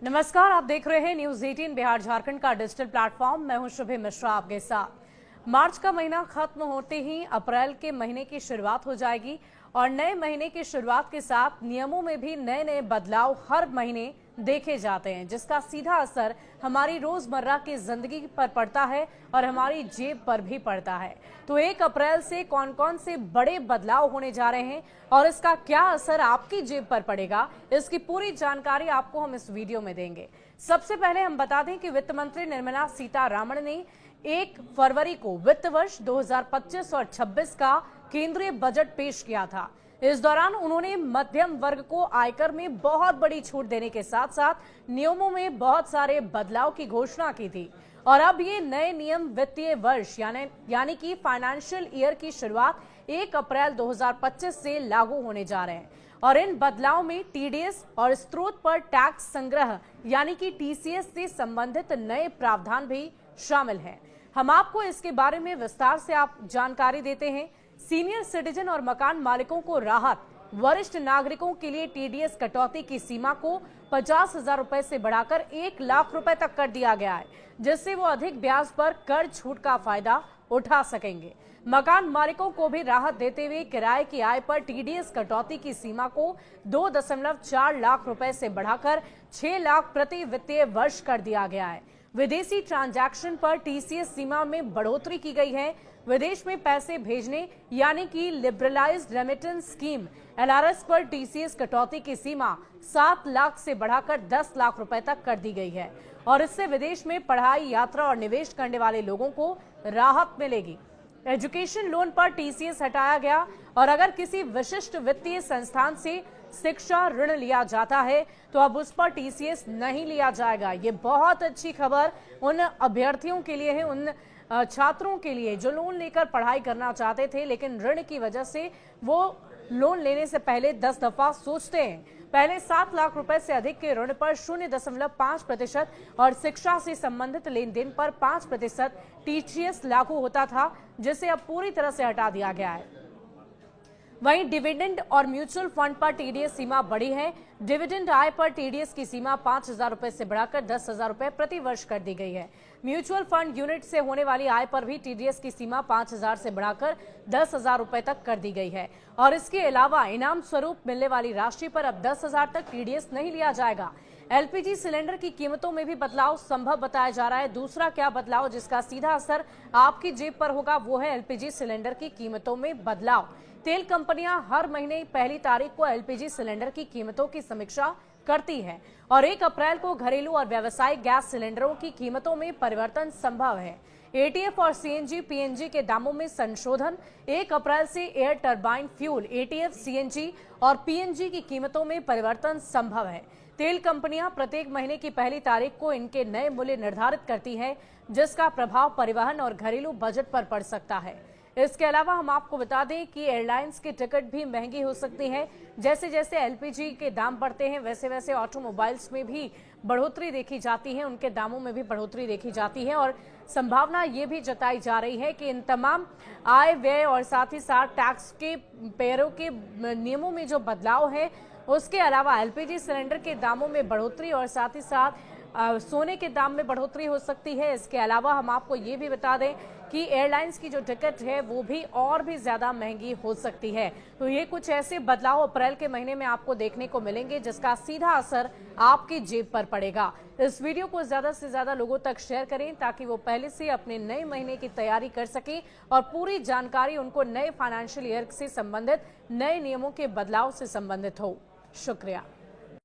नमस्कार, आप देख रहे हैं न्यूज 18 बिहार झारखंड का डिजिटल प्लेटफॉर्म। मैं हूं शुभे मिश्रा आपके साथ। मार्च का महीना खत्म होते ही अप्रैल के महीने की शुरुआत हो जाएगी और नए महीने की शुरुआत के साथ नियमों में भी नए नए बदलाव हर महीने देखे जाते हैं, जिसका सीधा असर हमारी रोजमर्रा की जिंदगी पर पड़ता है और हमारी जेब पर भी पड़ता है। तो 1 अप्रैल से कौन कौन से बड़े बदलाव होने जा रहे हैं और इसका क्या असर आपकी जेब पर पड़ेगा, इसकी पूरी जानकारी आपको हम इस वीडियो में देंगे। सबसे पहले हम बता दें कि वित्त मंत्री निर्मला सीतारमण ने 1 फरवरी को वित्त वर्ष 2025 और 26 का केंद्रीय बजट पेश किया था। इस दौरान उन्होंने मध्यम वर्ग को आयकर में बहुत बड़ी छूट देने के साथ साथ नियमों में बहुत सारे बदलाव की घोषणा की थी और अब ये नए नियम वित्तीय वर्ष यानी कि फाइनेंशियल ईयर की शुरुआत 1 अप्रैल 2025 से लागू होने जा रहे हैं और इन बदलाव में टीडीएस और स्रोत पर टैक्स संग्रह यानी कि टीसीएस से संबंधित नए प्रावधान भी शामिल हैं। हम आपको इसके बारे में विस्तार से आप जानकारी देते हैं। सीनियर सिटीजन और मकान मालिकों को राहत। वरिष्ठ नागरिकों के लिए टीडीएस कटौती की सीमा को 50,000 रुपए से बढ़ाकर 1 लाख रुपए तक कर दिया गया है, जिससे वो अधिक ब्याज पर कर छूट का फायदा उठा सकेंगे। मकान मालिकों को भी राहत देते हुए किराए की आय पर टीडीएस कटौती की सीमा को 2.4 लाख रुपए से बढ़ाकर 6 लाख प्रति वित्तीय वर्ष कर दिया गया है। विदेशी ट्रांजैक्शन पर टीसीएस सीमा में बढ़ोतरी की गई है। विदेश में पैसे भेजने यानी कि लिबरलाइज्ड रेमिटेंस स्कीम एलआरएस पर टीसीएस कटौती की सीमा 7 लाख से बढ़ाकर 10 लाख रुपए तक कर दी गई है और इससे विदेश में पढ़ाई, यात्रा और निवेश करने वाले लोगों को राहत मिलेगी। एजुकेशन लोन पर टीसीएस हटाया गया और अगर किसी विशिष्ट वित्तीय संस्थान से शिक्षा ऋण लिया जाता है तो अब उस पर टीसीएस नहीं लिया जाएगा। ये बहुत अच्छी खबर उन अभ्यर्थियों के लिए है, उन छात्रों के लिए जो लोन लेकर पढ़ाई करना चाहते थे लेकिन ऋण की वजह से वो लोन लेने से पहले 10 दफा सोचते हैं। पहले 7 लाख रुपए से अधिक के ऋण पर 0.5% और शिक्षा से संबंधित लेन देन पर 5% टीसीएस लागू होता था, जिसे अब पूरी तरह से हटा दिया गया है। वहीं डिविडेंड और म्यूचुअल फंड पर टीडीएस सीमा बढ़ी है। डिविडेंड आय पर टीडीएस की सीमा 5,000 रुपए से बढ़ाकर 10,000 रुपए प्रति वर्ष कर दी गई है। म्यूचुअल फंड यूनिट से होने वाली आय पर भी टीडीएस की सीमा 5,000 से बढ़ाकर 10,000 रुपए तक कर दी गई है और इसके अलावा इनाम स्वरूप मिलने वाली राशि पर अब 10,000 तक टीडीएस नहीं लिया जाएगा। एलपीजी सिलेंडर की कीमतों में भी बदलाव संभव बताया जा रहा है। दूसरा क्या बदलाव जिसका सीधा असर आपकी जेब पर होगा वो है एलपीजी सिलेंडर की कीमतों में बदलाव। तेल कंपनियां हर महीने पहली तारीख को एलपीजी सिलेंडर की कीमतों की समीक्षा करती है और 1 अप्रैल को घरेलू और व्यावसायिक गैस सिलेंडरों की कीमतों में परिवर्तन संभव है। एटीएफ और सीएनजी पीएनजी के दामों में संशोधन। 1 अप्रैल से air turbine fuel ETF, CNG और पीएनजी की कीमतों में परिवर्तन संभव है। तेल कंपनियां प्रत्येक महीने की पहली तारीख को इनके नए मूल्य निर्धारित करती है, जिसका प्रभाव परिवहन और घरेलू बजट पर पड़ सकता है। इसके अलावा हम आपको बता दें कि एयरलाइंस की टिकट भी महंगी हो सकती है। जैसे जैसे एलपीजी के दाम बढ़ते हैं वैसे वैसे ऑटोमोबाइल्स में भी बढ़ोतरी देखी जाती है, उनके दामों में भी बढ़ोतरी देखी जाती है और संभावना ये भी जताई जा रही है कि इन तमाम आय व्यय और साथ ही साथ टैक्स के पेयरों के नियमों में जो बदलाव है उसके अलावा एलपीजी सिलेंडर के दामों में बढ़ोतरी और साथ ही साथ सोने के दाम में बढ़ोतरी हो सकती है। इसके अलावा हम आपको ये भी बता दें कि एयरलाइंस की जो टिकट है वो भी और भी ज्यादा महंगी हो सकती है। तो ये कुछ ऐसे बदलाव अप्रैल के महीने में आपको देखने को मिलेंगे जिसका सीधा असर आपकी जेब पर पड़ेगा। इस वीडियो को ज्यादा से ज्यादा लोगों तक शेयर करें ताकि वो पहले से अपने नए महीने की तैयारी कर सकें और पूरी जानकारी उनको नए फाइनेंशियल ईयर से संबंधित नए नियमों के बदलाव से संबंधित हो। शुक्रिया।